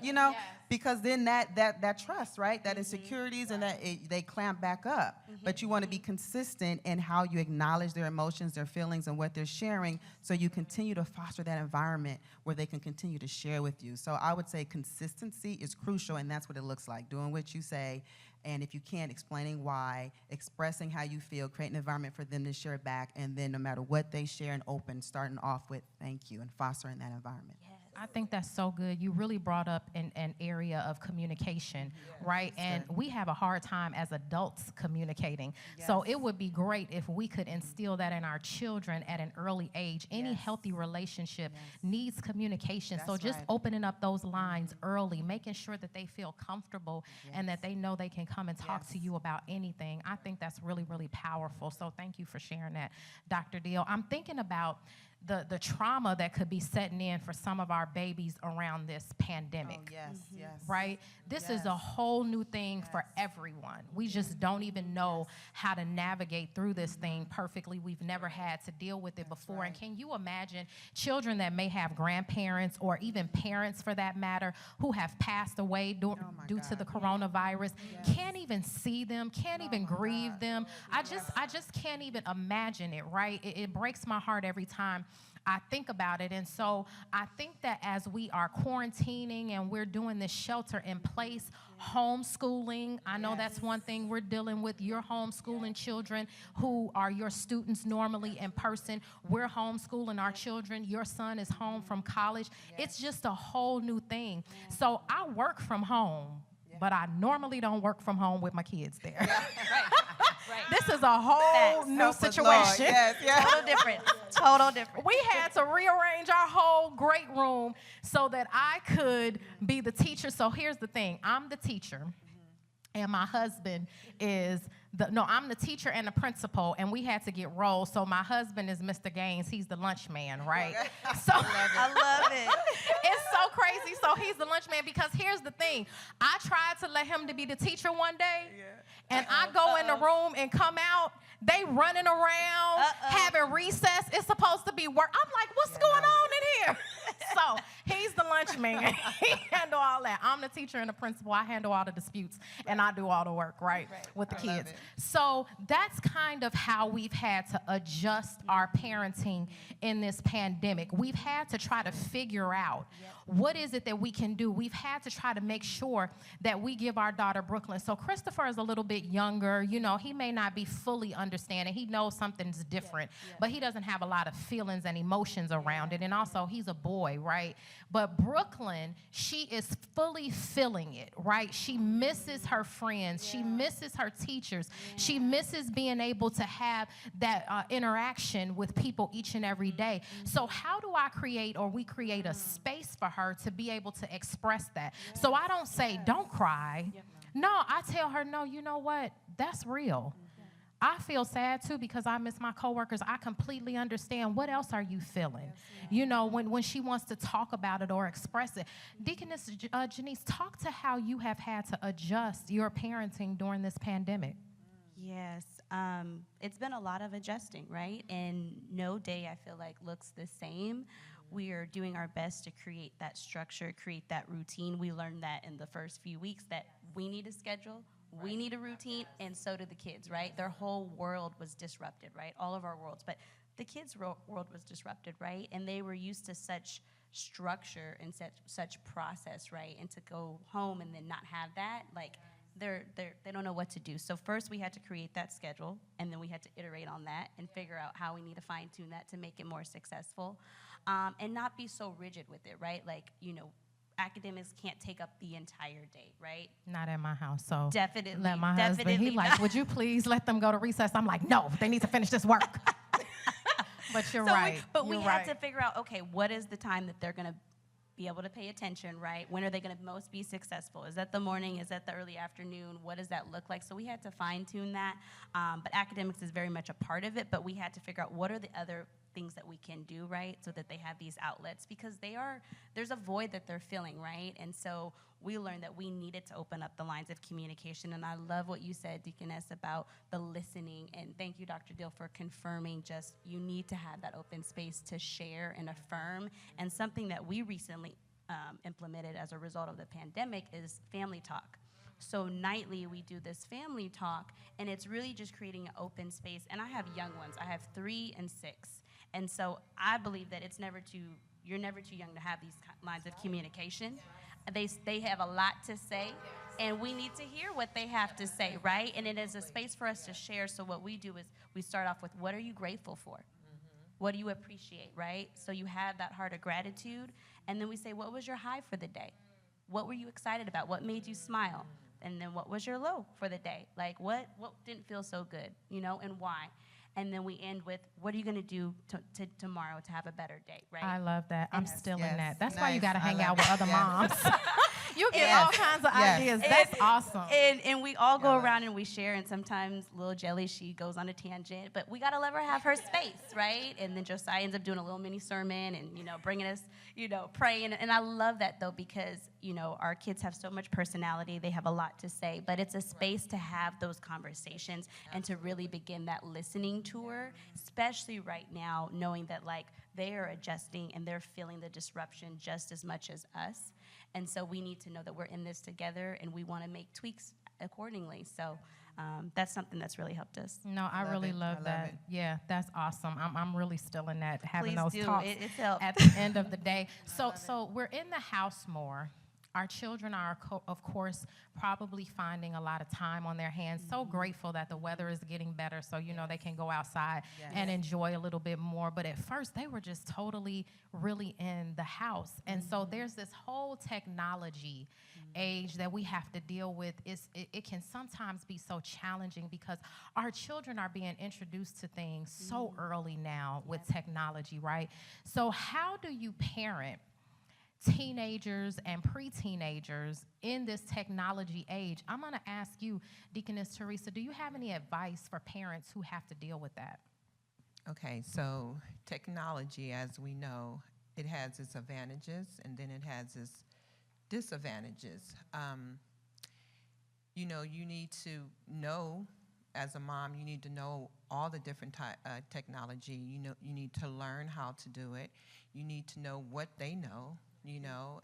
Yes. Because then that trust, right? That insecurities and they clamp back up. But you want to be consistent in how you acknowledge their emotions, their feelings, and what they're sharing, so you continue to foster that environment where they can continue to share with you. So I would say consistency is crucial, and that's what it looks like, doing what you say. And if you can't, explaining why, expressing how you feel, create an environment for them to share back, and then no matter what they share and open, starting off with thank you and fostering that environment. I think that's so good. You really brought up an area of communication, right? And we have a hard time as adults communicating. So it would be great if we could instill that in our children at an early age. Any healthy relationship needs communication. So That's just right. opening up those lines early, making sure that they feel comfortable and that they know they can come and talk to you about anything. I think that's really, really powerful. So thank you for sharing that, Dr. Deal. I'm thinking about the trauma that could be setting in for some of our babies around this pandemic. Oh, yes, yes. Right? This is a whole new thing for everyone. We just don't even know how to navigate through this thing perfectly. We've never had to deal with it before. And can you imagine children that may have grandparents, or even parents for that matter, who have passed away due to the coronavirus, can't even see them, can't even grieve them. I just can't even imagine it, right? It breaks my heart every time I think about it. And so I think that as we are quarantining and we're doing this shelter in place, homeschooling, I know that's one thing we're dealing with. You're homeschooling children who are your students normally in person. We're homeschooling our children. Your son is home from college. It's just a whole new thing. So I work from home, but I normally don't work from home with my kids there. Right. This is a whole new Help us, Lord. situation. Yes, yes. Total different. Total different. We had to rearrange our whole great room so that I could be the teacher. So here's the thing. I'm the teacher, and my husband is I'm the teacher and the principal, and we had to get roles. So my husband is Mr. Gaines. He's the lunch man, right? So I love it. it's so crazy. So he's the lunch man because here's the thing. I tried to let him to be the teacher one day, and I go in the room and come out. They running around, having recess. It's supposed to be work. I'm like, what's going on in here? So he's the lunch man. He handle all that. I'm the teacher and the principal. I handle all the disputes, and I do all the work, right, with the kids. So that's kind of how we've had to adjust our parenting in this pandemic. We've had to try to figure out what is it that we can do. We've had to try to make sure that we give our daughter Brooklyn. So Christopher is a little bit younger. You know, he may not be fully understanding. He knows something's different, but he doesn't have a lot of feelings and emotions around it. And also, he's a boy, right? But Brooklyn, she is fully feeling it, right? She misses her friends. She misses her teachers. She misses being able to have that interaction with people each and every day. So how do I create, or we create, a space for her to be able to express that? So I don't say, don't cry. No, I tell her, no, you know what? That's real. I feel sad, too, because I miss my coworkers. I completely understand. What else are you feeling? You know, when she wants to talk about it or express it. Deaconess Janice, talk to how you have had to adjust your parenting during this pandemic. Yes, it's been a lot of adjusting, right? And no day I feel like looks the same. We are doing our best to create that structure, create that routine. We learned that in the first few weeks that we need a schedule, we need a routine, and so do the kids, right? Their whole world was disrupted, right? All of our worlds, but the kids' world was disrupted, right? And they were used to such structure and such process, right? And to go home and then not have that, like, they don't know what to do. So first we had to create that schedule, and then we had to iterate on that and figure out how we need to fine tune that to make it more successful, and not be so rigid with it, right? Like, you know, academics can't take up the entire day, right? Not at my house, so Definitely. let my husband, he like, would you please let them go to recess? I'm like, no, they need to finish this work. But you're right. We had to figure out, okay, what is the time that they're going to be able to pay attention, right? When are they going to most be successful? Is that the morning? Is that the early afternoon? What does that look like? So we had to fine tune that. But academics is very much a part of it, but we had to figure out what are the other things that we can do, right? So that they have these outlets, because there's a void that they're feeling, right? And so we learned that we needed to open up the lines of communication. And I love what you said, Deaconess, about the listening. And thank you, Dr. Dill, for confirming just you need to have that open space to share and affirm. And something that we recently implemented as a result of the pandemic is family talk. So nightly we do this family talk, and it's really just creating an open space. And I have young ones. I have 3 and 6. And so I believe that you're never too young to have these lines of communication. They have a lot to say, and we need to hear what they have to say, right? And it is a space for us to share. So what we do is we start off with, what are you grateful for? What do you appreciate, right? So you have that heart of gratitude. And then we say, what was your high for the day? What were you excited about? What made you smile? And then what was your low for the day? Like, what didn't feel so good, you know, and why? And then we end with, what are you going to do tomorrow to have a better day, right? I love that. I'm still in that. That's Nice. why you got to hang I out love with other it. moms. You get all kinds of ideas. That's awesome. And we all go around and we share, and sometimes little Jelly, she goes on a tangent, but we got to let her have her space, right? And then Josiah ends up doing a little mini sermon and, you know, bringing us, you know, praying. And I love that, though, because, you know, our kids have so much personality. They have a lot to say, but it's a space to have those conversations and to really begin that listening tour, especially right now, knowing that, like, they are adjusting and they're feeling the disruption just as much as us. And so we need to know that we're in this together, and we want to make tweaks accordingly. So that's something that's really helped us. No, I Love really it. love I love that. it. Yeah, that's awesome. I'm really still in that, having Please those do. talks It's helped. at the end of the day. So we're in the house more. Our children are, of course, probably finding a lot of time on their hands. So grateful that the weather is getting better, so they can go outside and enjoy a little bit more. But at first, they were just totally, really in the house. And so there's this whole technology age that we have to deal with. It can sometimes be so challenging because our children are being introduced to things so early now with technology, right? So how do you parent teenagers and pre-teenagers in this technology age? I'm going to ask you, Deaconess Teresa, do you have any advice for parents who have to deal with that? Okay, so technology, as we know, it has its advantages and then it has its disadvantages. You need to know, as a mom, you need to know all the different technology. You need to learn how to do it. You need to know what they know,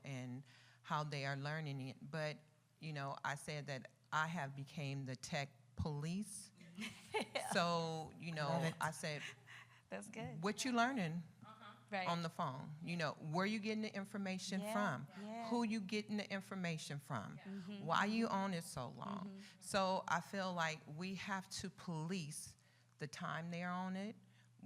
and how they are learning it. But, I said that I have became the tech police. So, I said, That's good. what you learning Right. on the phone? Where you getting the information from? Yeah. Who you getting the information from? Why you on it so long? So I feel like we have to police the time they're on it,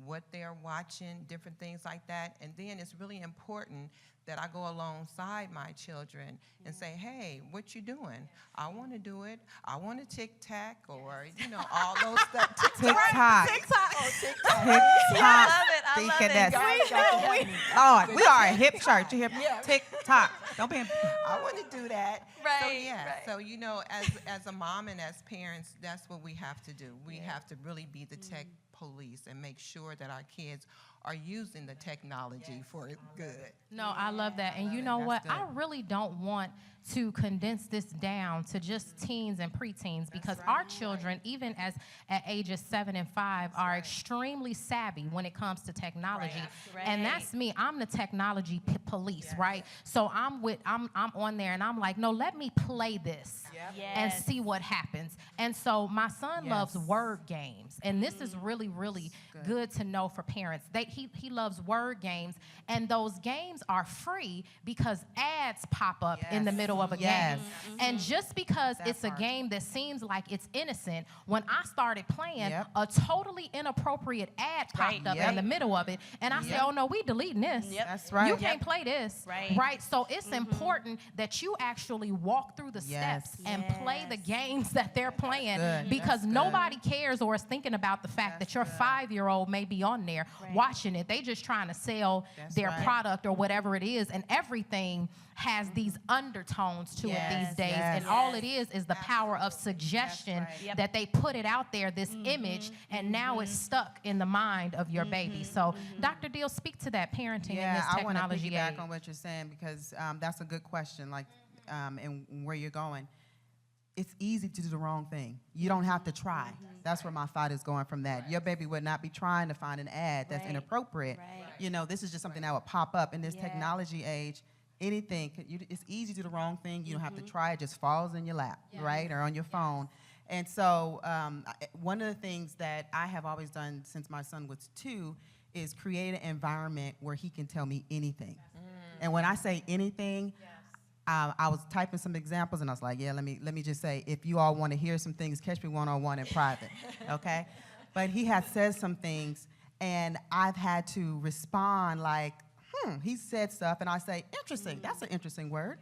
what they're watching, different things like that. And then it's really important that I go alongside my children and say, hey, what you doing? I want to do it. I want to tic-tac or, all those stuff. TikTok. Oh, TikTok. I love it. I love Thinking it. that's Lord, we are a hip church. You hear TikTok. Don't be. I want to do that. So Right, yeah. right. So as a mom and as parents, that's what we have to do. We have to really be the tech police and make sure that our kids are using the technology for good. No, I love that. And you know That's what? good. I really don't want to condense this down to just teens and preteens because our children, even at ages 7 and 5, are extremely savvy when it comes to technology. Right. And that's me. I'm the technology police, right? So I'm on there and I'm like, no, let me play this and Yes. see what happens. And so my son loves Yes. word games. And this is really, really good to know for parents. He loves word games. And those games are free because ads pop up in the middle of a Yes. game. And just because That it's a part. game that seems like it's innocent, when I started playing, Yep. a totally inappropriate ad popped Right. up Yep. in the middle of it. And I said, Yep. oh, no, we deleting this. Yep. That's right. You can't play this. Right. So it's important that you actually walk through the Yes. steps and play the Yes. games that they're playing good. because That's good. nobody cares or is thinking about the fact That's that your good. 5-year-old may be on there Right. watching it. They just trying to sell That's their right. product or whatever it is, and everything has these undertones to it Yes, these days. yes. And all it is the power of suggestion That's right. Yep. that they put it out there, this image, and now it's stuck in the mind of your baby. So, Dr. Deal, speak to that parenting in this I want to technology piggyback age. on what you're saying because that's a good question, and where you're going. It's easy to do the wrong thing. You don't have to try. That's where my thought is going from that. Your baby would not be trying to find an ad that's Right. inappropriate. Right. This is just something that would pop up in this Yeah. technology age. Anything, it's easy to do the wrong thing. You don't have to try. It just falls in your lap, right, or on your phone. And so one of the things that I have always done since my son was 2 is create an environment where he can tell me anything. And when I say anything, I was typing some examples, and I was like, let me just say, if you all want to hear some things, catch me one-on-one in private, okay? But he had said some things, and I've had to respond like, he said stuff, and I say, interesting, that's an interesting word.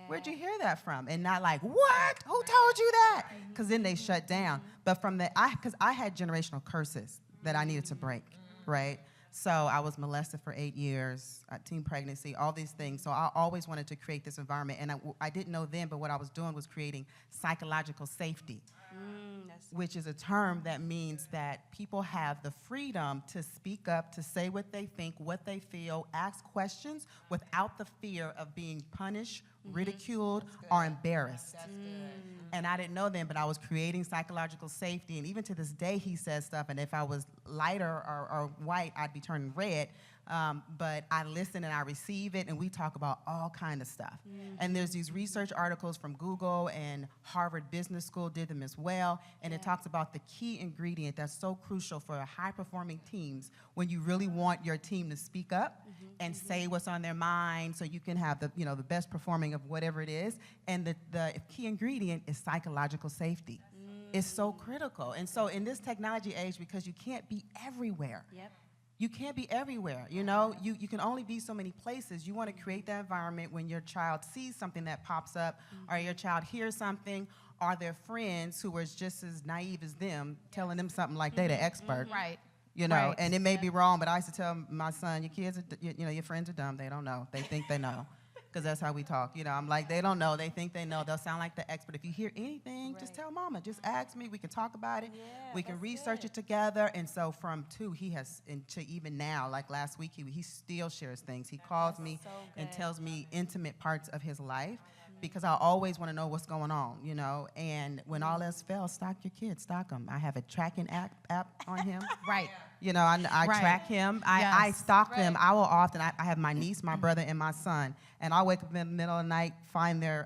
Where'd you hear that from? And not like, what? Who told you that? Because then they shut down. But because I had generational curses that I needed to break, right? So I was molested for 8 years, teen pregnancy, all these things. So I always wanted to create this environment. And I didn't know then, but what I was doing was creating psychological safety, which is a term that means that people have the freedom to speak up, to say what they think, what they feel, ask questions without the fear of being punished ridiculed, or embarrassed. That's good. And I didn't know then, but I was creating psychological safety. And even to this day, he says stuff. And if I was lighter or white, I'd be turning red. But I listen and I receive it, and we talk about all kind of stuff. And there's these research articles from Google, and Harvard Business School did them as well. And it talks about the key ingredient that's so crucial for high-performing teams when you really want your team to speak up and say what's on their mind, so you can have the the best performing of whatever it is. And the key ingredient is psychological safety. It's so critical. And so in this technology age, because you can't be everywhere. Yep. You can't be everywhere, You can only be so many places. You want to create that environment when your child sees something that pops up, or your child hears something, or their friends who are just as naive as them telling them something like they're the expert. Right. Right. And it may be wrong, but I used to tell my son, your kids, your friends are dumb. They don't know. They think they know. Because that's how we talk. I'm like, they don't know. They think they know. They'll sound like the expert. If you hear anything, just tell mama. Just ask me. We can talk about it. Yeah, we can research it together. And so from 2, he has, to even now, like last week, he still shares things. He calls me and tells me intimate parts of his life, because I always want to know what's going on, And when all else fails, stock your kids. Stock them. I have a tracking app on him. Right. I Right. track him. I Yes. stalk them. I will often, I have my niece, my brother, and my son, and I'll wake up in the middle of the night, find their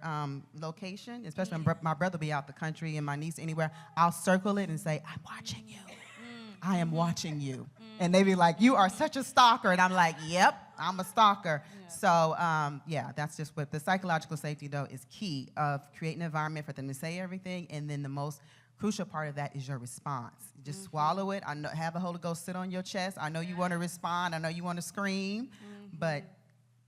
location, especially when my brother will be out the country and my niece anywhere. I'll circle it and say, I'm watching you. I am watching you. And they be like, you are such a stalker. And I'm like, yep, I'm a stalker. Yeah. So, that's just what the psychological safety, though, is key of creating an environment for them to say everything. And then the most crucial part of that is your response. Just swallow it. Have the Holy Ghost sit on your chest. I know you want to respond. I know you want to scream, but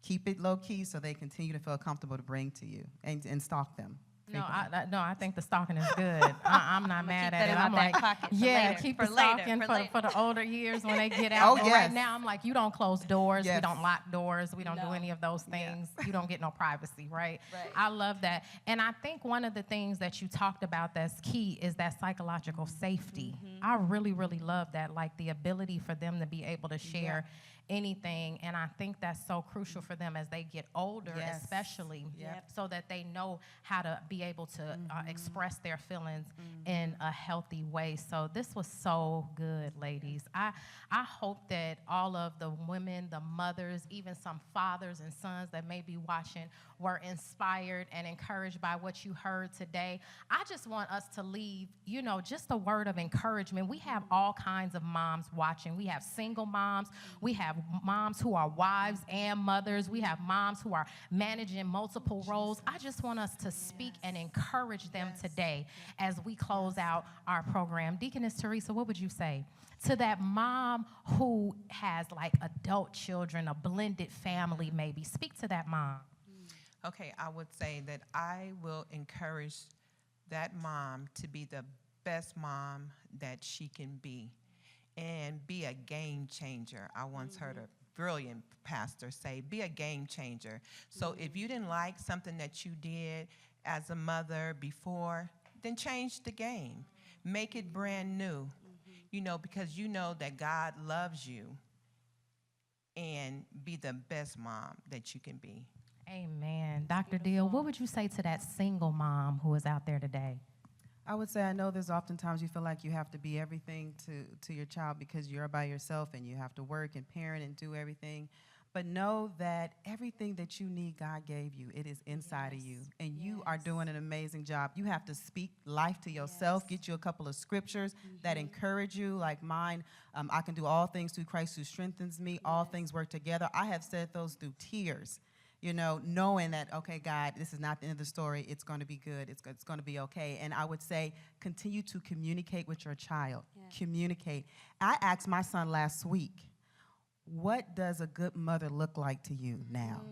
keep it low key so they continue to feel comfortable to bring to you and stalk them. No, I think the stalking is good. I'm not mad at it. I'm like, keep the stalking for the older years when they get out. But right now, I'm like, you don't close doors. We don't lock doors. We don't do any of those things. You don't get no privacy, right? I love that. And I think one of the things that you talked about that's key is that psychological safety. I really, really love that, like the ability for them to be able to share anything, and I think that's so crucial for them as they get older, especially, so that they know how to be able to express their feelings in a healthy way. So this was so good, ladies. I hope that all of the women, the mothers, even some fathers and sons that may be watching were inspired and encouraged by what you heard today. I just want us to leave, just a word of encouragement. We have all kinds of moms watching. We have single moms. We have moms who are wives and mothers. We have moms who are managing multiple roles. I just want us to speak and encourage them today as we close out our program. Deaconess Teresa, what would you say to that mom who has like adult children, a blended family maybe? Speak to that mom. Okay, I would say that I will encourage that mom to be the best mom that she can be and be a game changer. I once heard a brilliant pastor say, be a game changer. So if you didn't like something that you did as a mother before, then change the game. Make it brand new, because you know that God loves you, and be the best mom that you can be. Amen. Dr. Deal, what would you say to that single mom who is out there today? I would say, I know there's oftentimes you feel like you have to be everything to your child because you're by yourself and you have to work and parent and do everything. But know that everything that you need, God gave you. It is inside of you. And you are doing an amazing job. You have to speak life to yourself. Get you a couple of scriptures that encourage you, like mine. I can do all things through Christ who strengthens me. All things work together. I have said those through tears. Knowing that, okay, God, this is not the end of the story. It's going to be good. It's going to be okay. And I would say continue to communicate with your child. Communicate. I asked my son last week, what does a good mother look like to you now?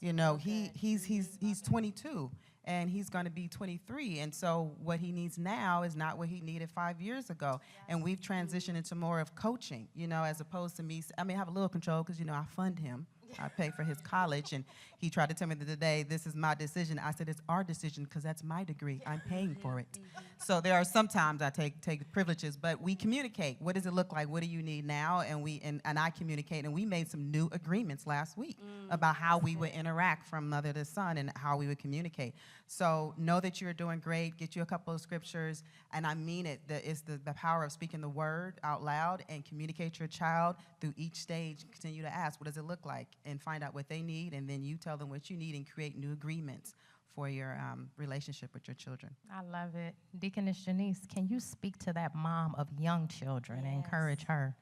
He's 22 and he's going to be 23. And so what he needs now is not what he needed 5 years ago. And we've transitioned into more of coaching, as opposed to me. I have a little control because, I fund him. I pay for his college. And he tried to tell me that today, this is my decision. I said, it's our decision because that's my degree. I'm paying for it. So there are sometimes I take privileges, but we communicate. What does it look like? What do you need now? And I communicate. And we made some new agreements last week about how we would interact from mother to son and how we would communicate. So know that you're doing great. Get you a couple of scriptures. And I mean it. It's the power of speaking the word out loud and communicate your child through each stage. Continue to ask, what does it look like? And find out what they need. And then you tell them what you need and create new agreements for your relationship with your children. I love it. Deaconess Janice, can you speak to that mom of young children and Yes. encourage her?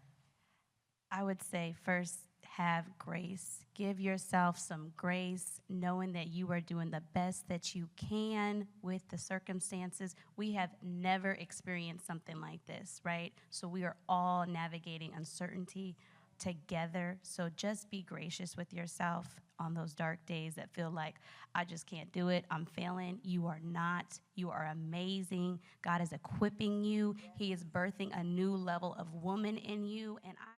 I would say first, have grace. Give yourself some grace, knowing that you are doing the best that you can with the circumstances. We have never experienced something like this, right? So we are all navigating uncertainty together. So just be gracious with yourself on those dark days that feel like, I just can't do it, I'm failing. You are not. You are amazing. God is equipping you. He is birthing a new level of woman in you. And